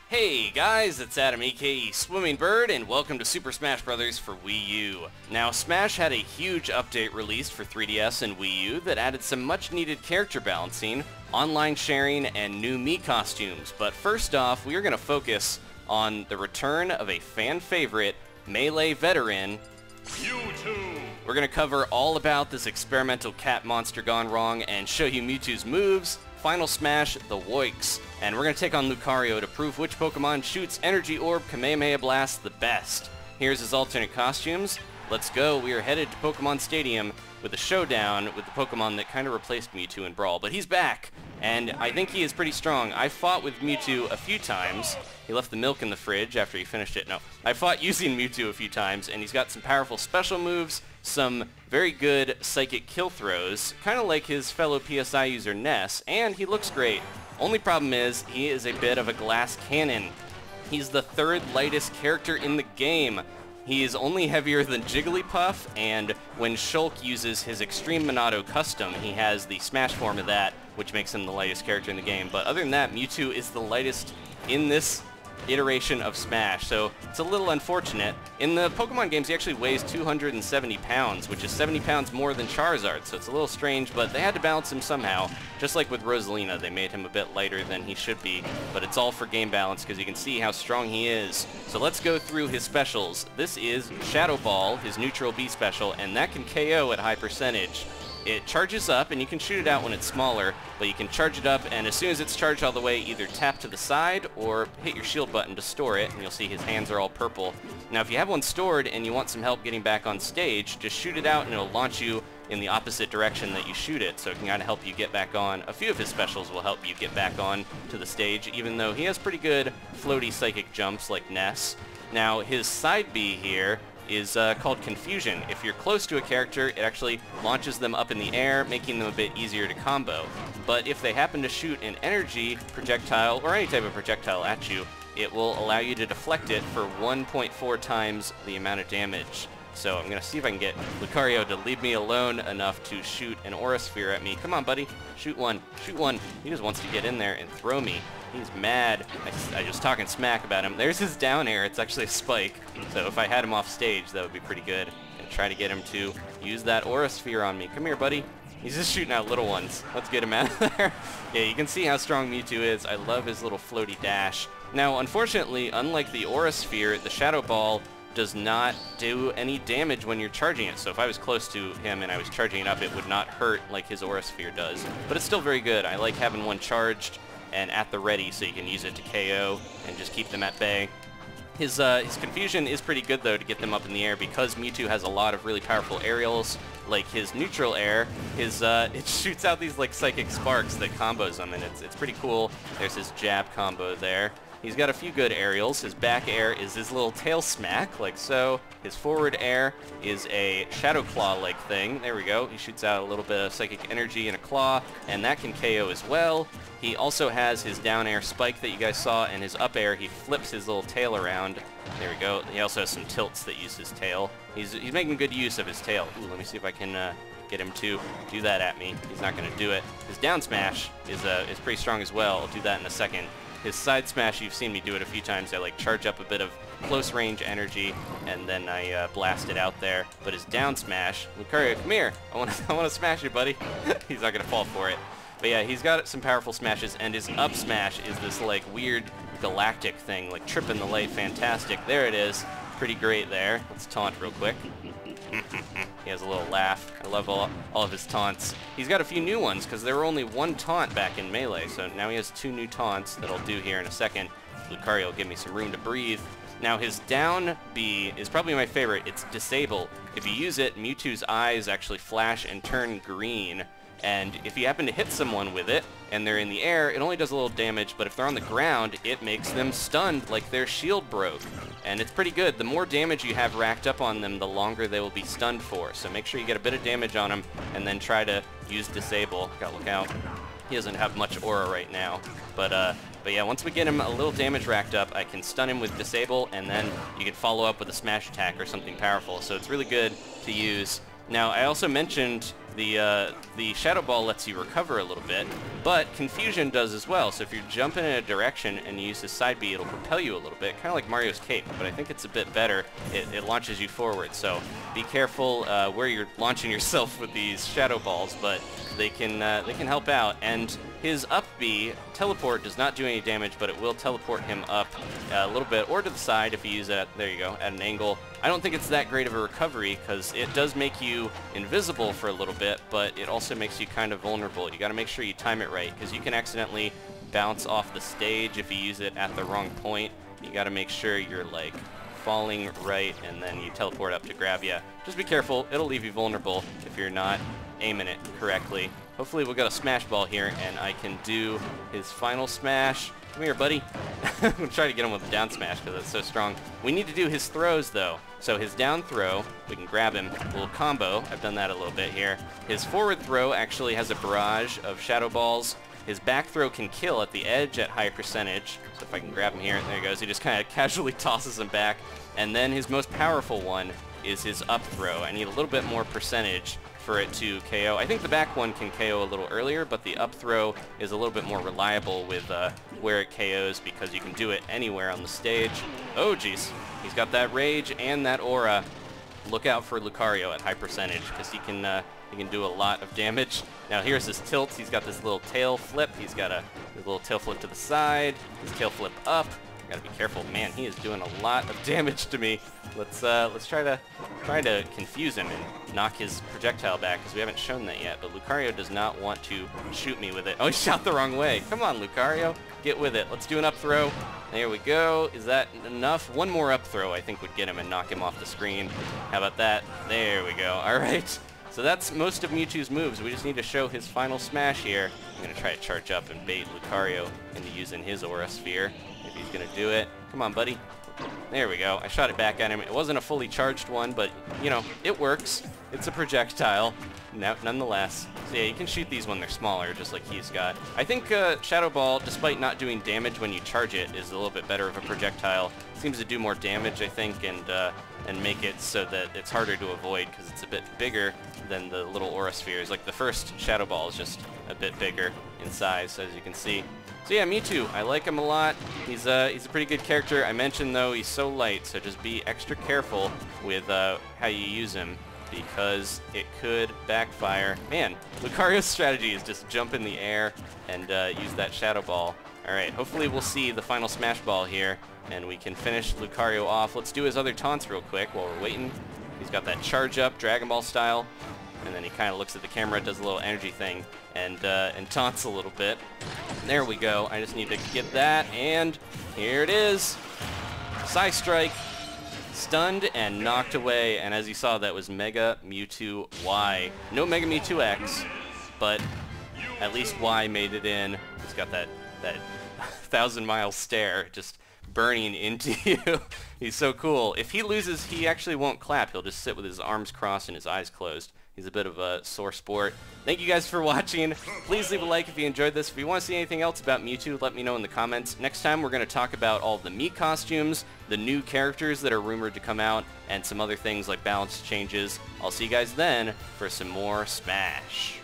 Hey guys, it's Adam aka Swimming Bird, and welcome to Super Smash Bros. For Wii U. Now, Smash had a huge update released for 3DS and Wii U that added some much needed character balancing, online sharing, and new Mii costumes. But first off, we are going to focus on the return of a fan favorite, Melee veteran, Mewtwo. We're going to cover all about this experimental cat monster gone wrong and show you Mewtwo's moves, Final Smash, the Woiks, and we're going to take on Lucario to prove which Pokemon shoots Energy Orb Kamehameha Blast the best. Here's his alternate costumes. Let's go. We are headed to Pokemon Stadium with a showdown with the Pokemon that kind of replaced Mewtwo in Brawl, but he's back, and I think he is pretty strong. I fought with Mewtwo a few times. He left the milk in the fridge after he finished it. No, I fought using Mewtwo a few times, and he's got some powerful special moves, some very good psychic kill throws, kind of like his fellow PSI user Ness, and he looks great. Only problem is, he is a bit of a glass cannon. He's the third lightest character in the game. He is only heavier than Jigglypuff, and when Shulk uses his Extreme Monado custom, he has the Smash form of that, which makes him the lightest character in the game. But other than that, Mewtwo is the lightest in this iteration of Smash, so it's a little unfortunate. In the Pokemon games, he actually weighs 270 pounds, which is 70 pounds more than Charizard, so it's a little strange, but they had to balance him somehow. Just like with Rosalina, they made him a bit lighter than he should be, but it's all for game balance because you can see how strong he is. So let's go through his specials. This is Shadow Ball, his neutral B special, and that can KO at high percentage. It charges up, and you can shoot it out when it's smaller, but you can charge it up, and as soon as it's charged all the way, either tap to the side or hit your shield button to store it, and you'll see his hands are all purple. Now, if you have one stored and you want some help getting back on stage, just shoot it out, and it'll launch you in the opposite direction that you shoot it, so it can kind of help you get back on. A few of his specials will help you get back on to the stage, even though he has pretty good floaty psychic jumps like Ness. Now, his side B here is called Confusion. If you're close to a character, it actually launches them up in the air, making them a bit easier to combo. But if they happen to shoot an energy projectile or any type of projectile at you, it will allow you to deflect it for 1.4 times the amount of damage. So I'm going to see if I can get Lucario to leave me alone enough to shoot an Aura Sphere at me. Come on, buddy. Shoot one. Shoot one. He just wants to get in there and throw me. He's mad. I was talking smack about him. There's his down air. It's actually a spike. So if I had him off stage, that would be pretty good. And try to get him to use that Aura Sphere on me. Come here, buddy. He's just shooting out little ones. Let's get him out of there. Yeah, you can see how strong Mewtwo is. I love his little floaty dash. Now, unfortunately, unlike the Aura Sphere, the Shadow Ball does not do any damage when you're charging it. So if I was close to him and I was charging it up, it would not hurt like his Aura Sphere does. But it's still very good. I like having one charged and at the ready so you can use it to KO and just keep them at bay. His Confusion is pretty good though to get them up in the air because Mewtwo has a lot of really powerful aerials. Like his neutral air, it shoots out these like psychic sparks that combos them, and it's pretty cool. There's his jab combo there. He's got a few good aerials. His back air is his little tail smack, like so. His forward air is a Shadow Claw-like thing. There we go. He shoots out a little bit of psychic energy in a claw, and that can KO as well. He also has his down air spike that you guys saw, and his up air, he flips his little tail around. There we go. He also has some tilts that use his tail. He's making good use of his tail. Ooh, let me see if I can get him to do that at me. He's not going to do it. His down smash is pretty strong as well. I'll do that in a second. His side smash, you've seen me do it a few times. I like charge up a bit of close range energy, and then I blast it out there. But his down smash, Lucario, come here. I want to smash you, buddy. He's not gonna fall for it. But yeah, he's got some powerful smashes, and his up smash is this like weird galactic thing, like tripping the light. Fantastic. There it is. Pretty great there. Let's taunt real quick. He has a little laugh. I love all of his taunts. He's got a few new ones because there were only one taunt back in Melee, so now he has 2 new taunts that I'll do here in a second. Lucario will give me some room to breathe. Now his down B is probably my favorite. It's Disable. If you use it, Mewtwo's eyes actually flash and turn green. And if you happen to hit someone with it, and they're in the air, it only does a little damage, but if they're on the ground, it makes them stunned like their shield broke. And it's pretty good. The more damage you have racked up on them, the longer they will be stunned for. So make sure you get a bit of damage on them, and then try to use Disable. Gotta look out. He doesn't have much aura right now. But yeah, once we get him a little damage racked up, I can stun him with Disable, and then you can follow up with a smash attack or something powerful. So it's really good to use. Now, I also mentioned The Shadow Ball lets you recover a little bit, but Confusion does as well. So if you're jumping in a direction and you use his side B, it'll propel you a little bit, kind of like Mario's Cape, but I think it's a bit better. It launches you forward, so be careful where you're launching yourself with these Shadow Balls, but they can help out. And his up B, Teleport, does not do any damage, but it will teleport him up a little bit, or to the side if you use it, there you go, at an angle. I don't think it's that great of a recovery, because it does make you invisible for a little bit, but it also makes you kind of vulnerable. You got to make sure you time it right, because you can accidentally bounce off the stage if you use it at the wrong point. You got to make sure you're, like, falling right, and then you teleport up to grab you. Just be careful, it'll leave you vulnerable if you're not aiming it correctly. Hopefully we'll get a Smash Ball here, and I can do his final smash. Come here, buddy. I'm going to try to get him with a down smash because it's so strong. We need to do his throws, though. So his down throw, we can grab him. A little combo. I've done that a little bit here. His forward throw actually has a barrage of Shadow Balls. His back throw can kill at the edge at high percentage. So if I can grab him here, there he goes. He just kind of casually tosses him back. And then his most powerful one is his up throw. I need a little bit more percentage for it to KO. I think the back one can KO a little earlier, but the up throw is a little bit more reliable with where it KOs, because you can do it anywhere on the stage. Oh, jeez. He's got that rage and that aura. Look out for Lucario at high percentage, because he can do a lot of damage. Now here's his tilts. He's got this little tail flip. He's got a little tail flip to the side. His tail flip up. Gotta be careful. Man, he is doing a lot of damage to me. Let's try to confuse him and knock his projectile back, because we haven't shown that yet. But Lucario does not want to shoot me with it. Oh, he shot the wrong way. Come on, Lucario. Get with it. Let's do an up throw. There we go. Is that enough? One more up throw I think would get him and knock him off the screen. How about that? There we go. All right. So that's most of Mewtwo's moves. We just need to show his final smash here. I'm going to try to charge up and bait Lucario into using his Aura Sphere, if he's going to do it. Come on, buddy. There we go. I shot it back at him. It wasn't a fully charged one, but, you know, it works. It's a projectile, nonetheless. So yeah, you can shoot these when they're smaller, just like he's got. I think Shadow Ball, despite not doing damage when you charge it, is a little bit better of a projectile. Seems to do more damage, I think, and make it so that it's harder to avoid, because it's a bit bigger than the little Aura Spheres. Like, the first Shadow Ball is just a bit bigger in size, as you can see. So yeah, Mewtwo, I like him a lot. He's a pretty good character. I mentioned, though, he's so light, so just be extra careful with how you use him, because it could backfire. Man, Lucario's strategy is just jump in the air and use that Shadow Ball. Alright, hopefully we'll see the final Smash Ball here, and we can finish Lucario off. Let's do his other taunts real quick while we're waiting. He's got that charge up, Dragon Ball style, and then he kind of looks at the camera, does a little energy thing, and taunts a little bit. There we go. I just need to get that, and here it is. Psystrike. Stunned and knocked away, and as you saw, that was Mega Mewtwo Y. No Mega Mewtwo X, but at least Y made it in. He's got that 1,000-mile stare just burning into you. He's so cool. If he loses, he actually won't clap. He'll just sit with his arms crossed and his eyes closed. He's a bit of a sore sport. Thank you guys for watching. Please leave a like if you enjoyed this. If you want to see anything else about Mewtwo, let me know in the comments. Next time, we're going to talk about all the Mii costumes, the new characters that are rumored to come out, and some other things like balance changes. I'll see you guys then for some more Smash.